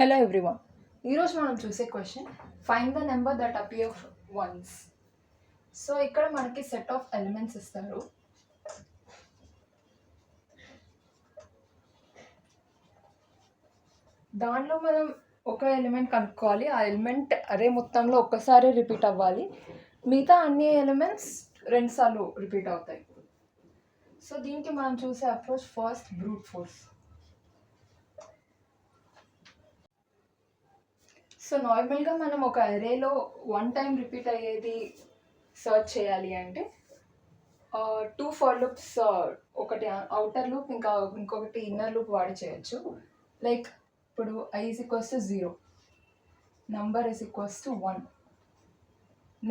Hello everyone. ఈరోజు మనం చూసే question find the number that appear once. So ఇక్కడ మనకి సెట్ ఆఫ్ ఎలిమెంట్స్ ఇస్తారు. దానిలో మనం ఒక ఎలిమెంట్ కనుక్కోవాలి. ఆ ఎలిమెంట్ అరే మొత్తంలో ఒక్కసారి రిపీట్ అవ్వాలి. మిగతా అన్ని ఎలిమెంట్స్ రెండుసార్లు రిపీట్ అవుతాయి. సో దీనికి మనం చూసే approach first brute force. So నార్మల్గా మనం ఒక అరేలో వన్ టైం రిపీట్ అయ్యేది సర్చ్ చేయాలి అంటే టూ ఫర్ లూప్స్, ఒకటి అవుటర్ లూప్ ఇంకొకటి ఇన్నర్ లూప్ వాడి చేయొచ్చు. లైక్ ఇప్పుడు I is equals to 0, number is equals to 1.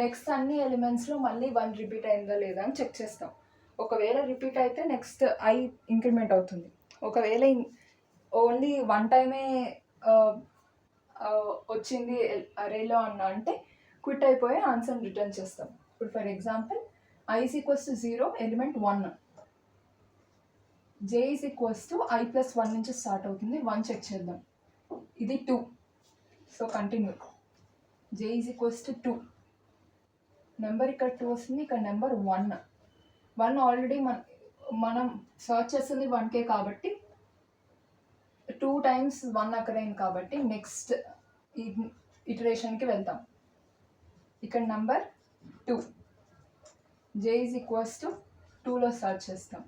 Next అన్ని ఎలిమెంట్స్లో మళ్ళీ 1 రిపీట్ అయిందా లేదా అని చెక్ చేస్తాం. ఒకవేళ రిపీట్ అయితే నెక్స్ట్ I ఇంక్రిమెంట్ అవుతుంది. ఒకవేళ ఓన్లీ వన్ టైమే వచ్చింది అరేలో అంటే క్విట్ అయిపోయి ఆన్సర్ రిటర్న్ చేస్తాం. ఇప్పుడు for example I is equals to 0, element 1. J is equals to I plus 1 నుంచి స్టార్ట్ అవుతుంది. 1 చెక్ చేద్దాం. ఇది 2. So continue. J is equals to 2. Number ఇక్కడ 2 వస్తుంది, ఇక్కడ నెంబర్ 1. 1 ఆల్రెడీ మనం సర్చ్ చేస్తుంది 1K కాబట్టి 2 times 1 అక్కడైంది కాబట్టి నెక్స్ట్ ఇటరేషన్కి వెళ్తాం. ఇక్కడ number 2, J is equals to 2లో సర్చ్ చేస్తాం.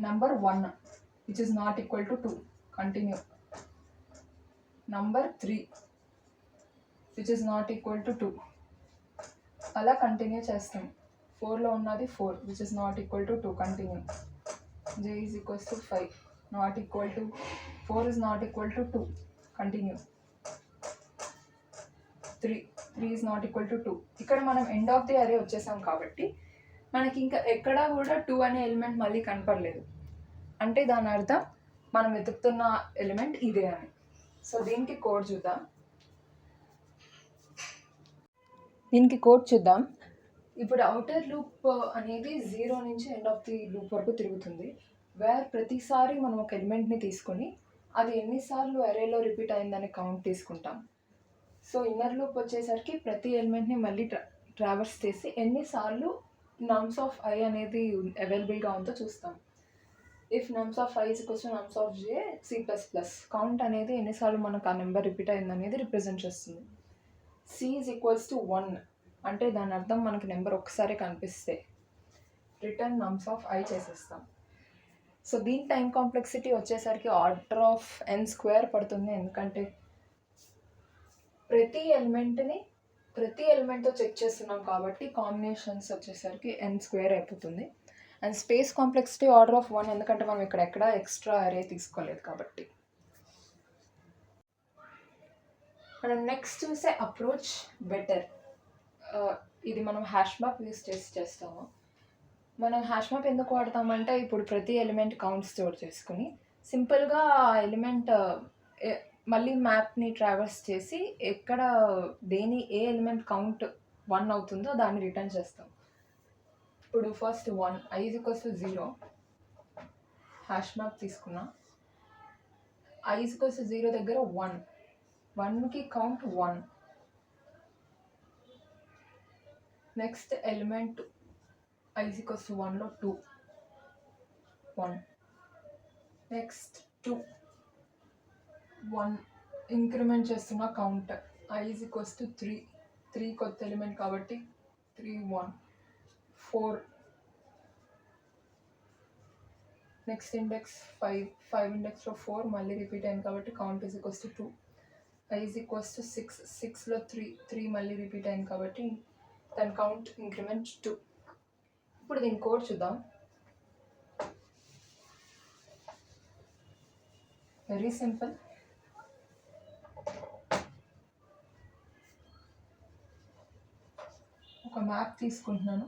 Number 1 which is not equal to 2, continue. Number 3 which is not equal to 2, అలా కంటిన్యూ చేస్తాం. 4లో ఉన్నది 4 which is not equal to 2, continue. J is equals to 5, not equal to 4 is not equal to 2, continue. 3 is not equal to 2. ఇక్కడ మనం end of the అరే వచ్చేసాం కాబట్టి మనకి ఇంకా ఎక్కడా కూడా 2 అనే ఎలిమెంట్ మళ్ళీ కనపడలేదు. అంటే దాని అర్థం మనం వెతుకుతున్న ఎలిమెంట్ ఇదే అని. సో దీనికి కోడ్ చూద్దాం. ఇప్పుడు అవుటర్ లూప్ అనేది 0 నుంచి ఎండ్ ఆఫ్ ది లూప్ వరకు తిరుగుతుంది. వేర్ ప్రతిసారి మనం ఒక ఎలిమెంట్ని తీసుకొని అది ఎన్నిసార్లు అరేలో రిపీట్ అయిందని కౌంట్ తీసుకుంటాం. సో ఇన్నర్ లూప్ వచ్చేసరికి ప్రతి ఎలిమెంట్ని మళ్ళీ ట్రావర్స్ చేసి ఎన్నిసార్లు నమ్స్ ఆఫ్ I అనేది అవైలబుల్గా ఉందో చూస్తాం. If నమ్స్ of I is equals to నమ్స్ of J C++, count అనేది ఎన్నిసార్లు మనకు ఆ నెంబర్ రిపీట్ అయిందనేది రిప్రజెంట్ చేస్తుంది. C is equals to 1 అంటే దాని అర్థం మనకి నెంబర్ ఒకసారి కనిపిస్తే రిటర్న్ నమ్స్ ఆఫ్ I చేసేస్తాం. సో దీని టైం కాంప్లెక్సిటీ వచ్చేసరికి ఆర్డర్ ఆఫ్ n² పడుతుంది. ఎందుకంటే ప్రతి ఎలిమెంట్తో చెక్ చేస్తున్నాం కాబట్టి కాంబినేషన్స్ వచ్చేసరికి n² అయిపోతుంది. And space complexity order of 1, ఎందుకంటే మనం ఇక్కడ ఎక్కడ ఎక్స్ట్రా అరే తీసుకోలేదు కాబట్టి. మనం నెక్స్ట్ చూసే అప్రోచ్ బెటర్. ఇది మనం హ్యాష్ మ్యాప్ యూస్ చేస్తాము. మనం హ్యాష్ మ్యాప్ ఎందుకు వాడతామంటే ఇప్పుడు ప్రతి ఎలిమెంట్ కౌంట్ స్టోర్ చేసుకుని సింపుల్గా ఆ ఎలిమెంట్ మళ్ళీ మ్యాప్ని ట్రావర్స్ చేసి ఎక్కడ ఏ ఎలిమెంట్ కౌంట్ 1 అవుతుందో దాన్ని రిటర్న్ చేస్తాం. ఇప్పుడు first 1, I is equals to 0, hash map తీసుకున్నా. I is equals to 0 దగ్గర 1కి count 1. Next element I is equals to 1లో 2, 1. Next 2, 1 increment చేస్తున్న count. I is equals to 3 కొత్త ఎలిమెంట్ కాబట్టి 3, 1, 4. నెక్స్ట్ ఇండెక్స్ 5 ఇండెక్స్లో 4 మళ్ళీ రిపీట్ అయింది కాబట్టి count is equals to 2. I is equals to 6లో 3 మళ్ళీ రిపీట్ అయింది కాబట్టి దాని కౌంట్ ఇంక్రిమెంట్ 2. ఇప్పుడు దీని కోడ్ చూద్దాం. Very simple. ఒక మ్యాప్ తీసుకుంటున్నాను.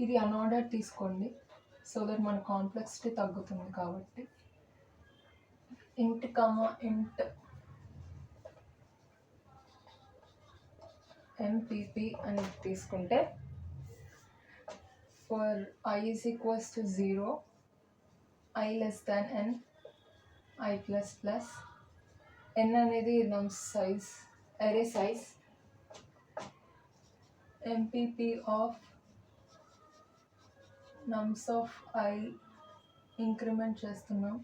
ఇది అన్ఆర్డర్ తీసుకోండి సో దట్ మన కాంప్లెక్సిటీ తగ్గుతుంది కాబట్టి. ఇంట్ MPP అని తీసుకుంటే for I is equals to 0, i less than n, i plus plus n అనేది nums size, array size, MPP of nums of i increment చేస్తున్నాం.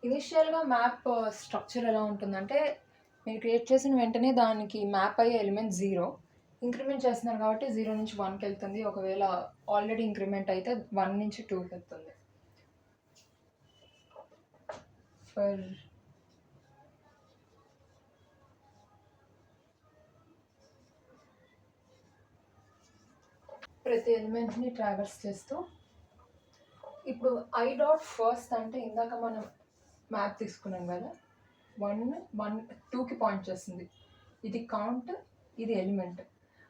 ఇనిషియల్గా మ్యాప్ స్ట్రక్చర్ ఎలా ఉంటుందంటే మీరు క్రియేట్ చేసిన వెంటనే దానికి మ్యాప్ అయ్యే ఎలిమెంట్ 0, ఇంక్రిమెంట్ చేస్తున్నారు కాబట్టి 0 నుంచి 1కి వెళ్తుంది. ఒకవేళ ఆల్రెడీ ఇంక్రిమెంట్ అయితే 1 నుంచి 2కి వెళ్తుంది. ఫర్ ప్రతి ఎలిమెంట్ని ట్రావర్స్ చేస్తూ ఇప్పుడు ఐ డాట్ ఫస్ట్ అంటే ఇందాక మనం మ్యాప్ తీసుకున్నాం కదా, 2కి పాయింట్ చేస్తుంది. ఇది కౌంట్, ఇది ఎలిమెంట్.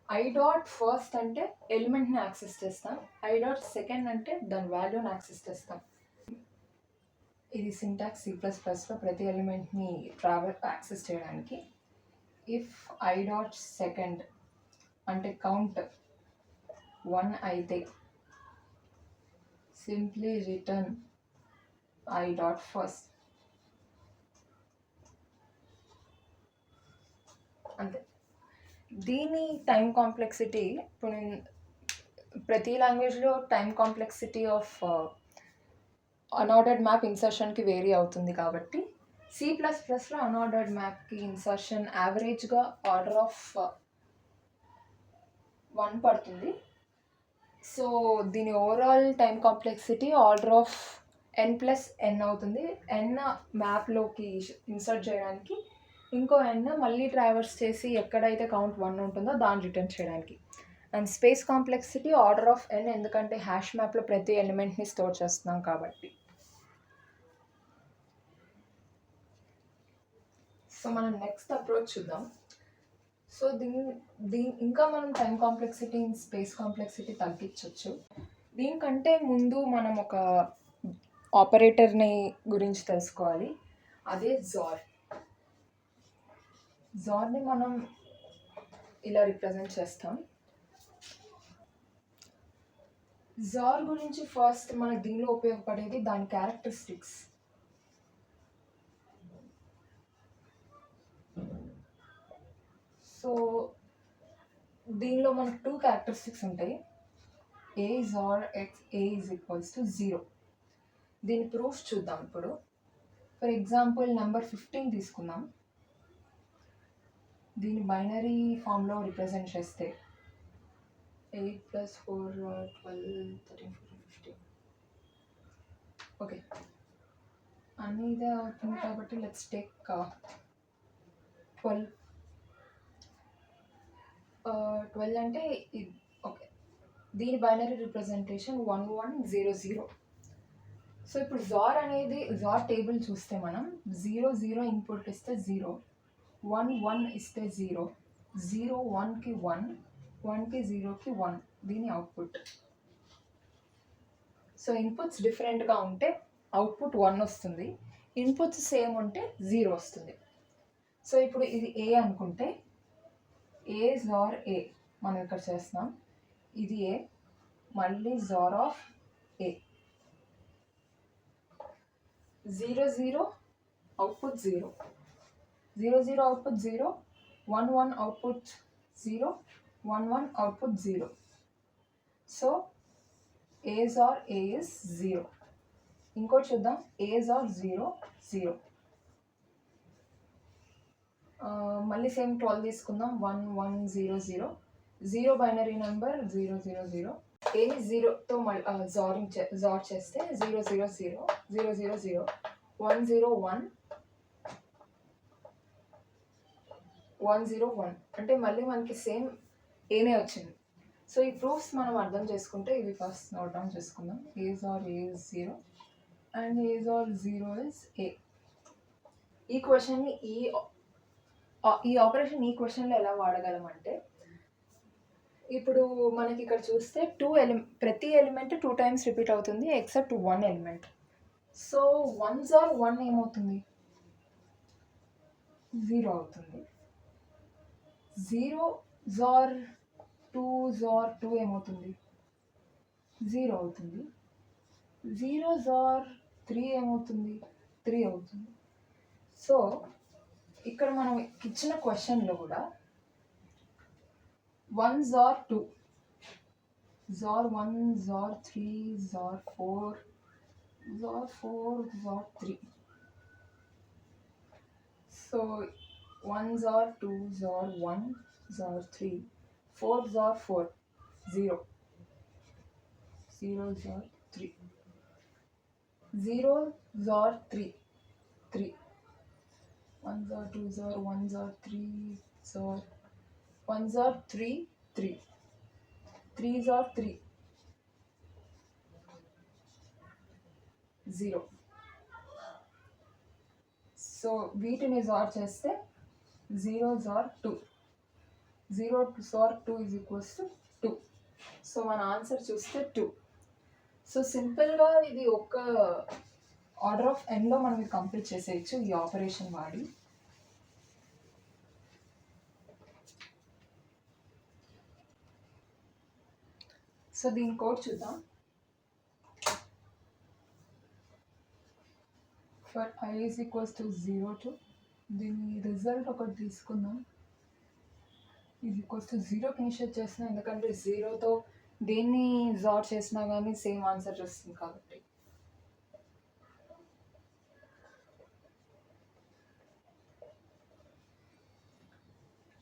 ఐ డాట్ ఫస్ట్ అంటే ఎలిమెంట్ని యాక్సెస్ చేస్తాం, ఐ డాట్ సెకండ్ అంటే దాని వాల్యూని యాక్సెస్ చేస్తాం. ఇది సింటాక్స్ C++లో ప్రతి ఎలిమెంట్ని యాక్సెస్ చేయడానికి. ఇఫ్ ఐ డాట్ సెకండ్ అంటే కౌంట్ 1 అయితే simply return i dot first, అంతే. దీని టైం కాంప్లెక్సిటీ ఇప్పుడు నేను ప్రతి లాంగ్వేజ్లో time complexity of unordered map ఇన్సర్షన్కి వేరీ అవుతుంది కాబట్టి C++లో అన్ఆర్డర్డ్ మ్యాప్కి ఇన్సర్షన్ యావరేజ్గా ఆర్డర్ ఆఫ్ 1 పడుతుంది. సో దీని overall time complexity order of n+n అవుతుంది. n మ్యాప్లోకి ఇన్సర్ట్ చేయడానికి, ఇంకో n మళ్ళీ ట్రావర్స్ చేసి ఎక్కడైతే కౌంట్ 1 ఉంటుందో దాన్ని రిటర్న్ చేయడానికి. And space complexity order of n, ఎందుకంటే హ్యాష్ మ్యాప్లో ప్రతి ఎలిమెంట్ని స్టోర్ చేస్తున్నాం కాబట్టి. సో మనం నెక్స్ట్ అప్రోచ్ చూద్దాం. సో దీని ఇంకా మనం టైం కాంప్లెక్సిటీ, స్పేస్ కాంప్లెక్సిటీ తగ్గించవచ్చు. దీనికంటే ముందు మనం ఒక ఆపరేటర్ని గురించి తెలుసుకోవాలి, అదే జార్. జార్ని మనం ఇలా రిప్రజెంట్ చేస్తాం. జార్ గురించి ఫస్ట్ మనకు దీనిలో ఉపయోగపడేది దాని క్యారెక్టరిస్టిక్స్. సో దీనిలో మనకు 2 క్యారెక్టరిస్టిక్స్ ఉంటాయి. A xor X A is equals to 0. దీని ప్రూఫ్ చూద్దాం ఇప్పుడు. ఫర్ ఎగ్జాంపుల్ నెంబర్ 15 తీసుకుందాం. దీని బైనరీ ఫామ్లో రిప్రజెంట్ చేస్తే 8 + 4 12 13 14 15. ఓకే, అన్నీ ఇదే అవుతుంది కాబట్టి లెట్స్ టేక్ 12. 12 అంటే ఓకే, దీని బైనరీ రిప్రజెంటేషన్ 1100. సో ఇప్పుడు జార్ అనేది జార్ టేబుల్ చూస్తే మనం 0 0 ఇన్పుట్ ఇస్తే 0, 1 1 ఇస్తే 0, 0 1కి 1, 1కి 0కి 1 దీని అవుట్పుట్. సో ఇన్పుట్స్ డిఫరెంట్గా ఉంటే అవుట్పుట్ 1 వస్తుంది, ఇన్పుట్స్ సేమ్ ఉంటే 0 వస్తుంది. సో ఇప్పుడు ఇది ఏ అనుకుంటే ఏ జార్ ఏ మనం ఇక్కడ చేస్తున్నాం, ఇది ఏ, మళ్ళీ xor of A. 0 0 output 0, 0 0 output 0, 1 1 output 0, 1 1 output 0. So A xor A is 0. ఇంకోటి చూద్దాం, ఏ జార్ 0 0. మళ్ళీ సేమ్ 12 తీసుకుందాం. 1 1 0 0, 0 బైనరీ నెంబర్ 0 0 0. ఏని 0తో జార్ చేస్తే 0 0 0 0 0 0 1 0 1 1 0 1 అంటే మళ్ళీ మనకి సేమ్ ఏనే వచ్చింది. సో ఈ ప్రూఫ్స్ మనం అర్థం చేసుకుంటే ఇవి ఫస్ట్ నోట్ డౌన్ చేసుకుందాం. A xor A is 0 and A xor 0 is A. ఈ క్వశ్చన్ని ఈ ఆపరేషన్ ఈ క్వశ్చన్లో ఎలా వాడగలం అంటే, ఇప్పుడు మనకి ఇక్కడ చూస్తే ప్రతి ఎలిమెంట్ 2 టైమ్స్ రిపీట్ అవుతుంది ఎక్సెప్ట్ 1 ఎలిమెంట్. సో 1 జార్ 1 ఏమవుతుంది, 0 అవుతుంది. 0 జార్ 2 జార్ 2 ఏమవుతుంది, 0 అవుతుంది. జీరోస్ ఆర్ 3 ఏమవుతుంది? 3 అవుతుంది. సో ఇక్కడ మనం ఇచ్చిన క్వశ్చన్లో కూడా ones are 2, xor 1, xor 3, xor 4, xor 4, xor 3. So 1 zar 2 zar 1 zar 3 4 zar 4 0 0 zar 3 0 zar 3 3 1 zar 2 zar 1 zar 3 zar 1 zar 3 3 3 zar 3 0. So వీటిని జార్ చేస్తే 0 xor 2, 0 xor 2 is equals to 2. So మన ఆన్సర్ చూస్తే 2. సో సింపుల్గా ఇది ఒక ఆర్డర్ ఆఫ్ ఎన్లో మనం ఇది complete చేసేయచ్చు ఈ ఆపరేషన్ వాడి. సో దీని కోడ్ చూద్దాం. For I is equals to 0 to దీని రిజల్ట్ ఒకటి తీసుకుందాం. ఈజ్ ఈక్వల్స్ టు 0కి ఇనిషియేట్ చేస్తున్నాం, ఎందుకంటే 0తో దేన్ని జార్ చేసినా కానీ సేమ్ ఆన్సర్ వస్తుంది కాబట్టి.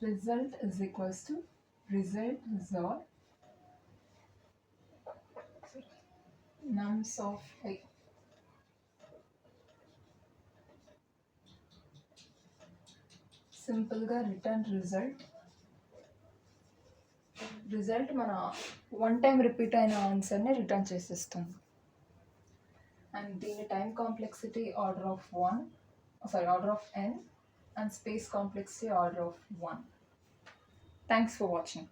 Result is equals to result xor nums of I. సింపుల్గా రిటర్న్ రిజల్ట్ మన 1 టైం రిపీట్ అయిన ఆన్సర్ని రిటర్న్ చేసేస్తుంది. అండ్ దీని time complexity order of n and space complexity order of 1. Thanks for watching.